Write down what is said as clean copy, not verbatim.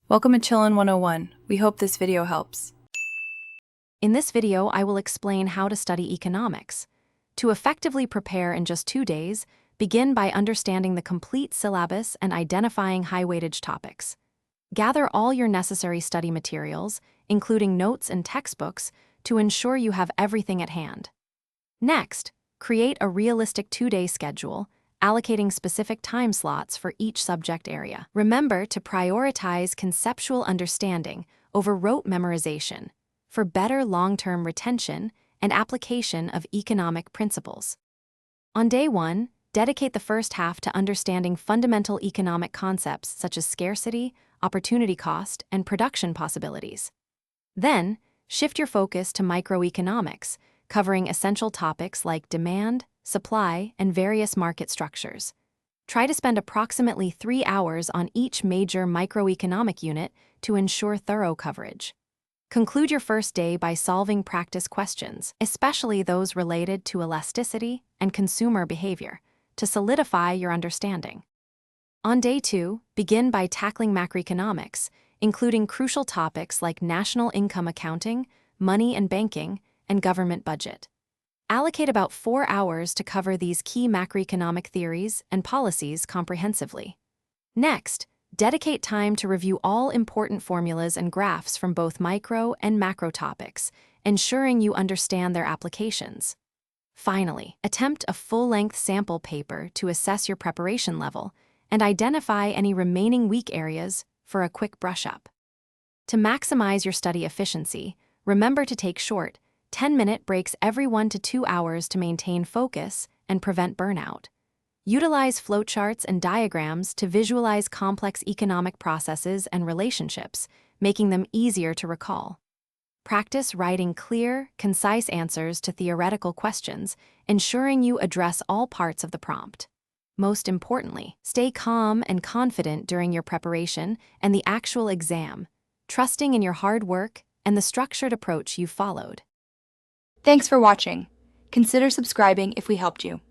Welcome to Chillin' 101. We hope this video helps. In this video, I will explain how to study economics. To effectively prepare in just 2 days, begin by understanding the complete syllabus and identifying high-weightage topics. Gather all your necessary study materials, including notes and textbooks, to ensure you have everything at hand. Next, create a realistic 2-day schedule, allocating specific time slots for each subject area. Remember to prioritize conceptual understanding over rote memorization for better long-term retention and application of economic principles. On day 1, dedicate the first half to understanding fundamental economic concepts such as scarcity, opportunity cost, and production possibilities. Then, shift your focus to microeconomics, covering essential topics like demand, supply, and various market structures. Try to spend approximately 3 hours on each major microeconomic unit to ensure thorough coverage. Conclude your first day by solving practice questions, especially those related to elasticity and consumer behavior, to solidify your understanding. On day 2, begin by tackling macroeconomics, including crucial topics like national income accounting, money and banking, and government budget. Allocate about 4 hours to cover these key macroeconomic theories and policies comprehensively. Next, dedicate time to review all important formulas and graphs from both micro and macro topics, ensuring you understand their applications. Finally, attempt a full-length sample paper to assess your preparation level and identify any remaining weak areas for a quick brush-up. To maximize your study efficiency, remember to take short, 10-minute breaks every 1 to 2 hours to maintain focus and prevent burnout. Utilize flowcharts and diagrams to visualize complex economic processes and relationships, making them easier to recall. Practice writing clear, concise answers to theoretical questions, ensuring you address all parts of the prompt. Most importantly, stay calm and confident during your preparation and the actual exam, trusting in your hard work and the structured approach you've followed. Thanks for watching. Consider subscribing if we helped you.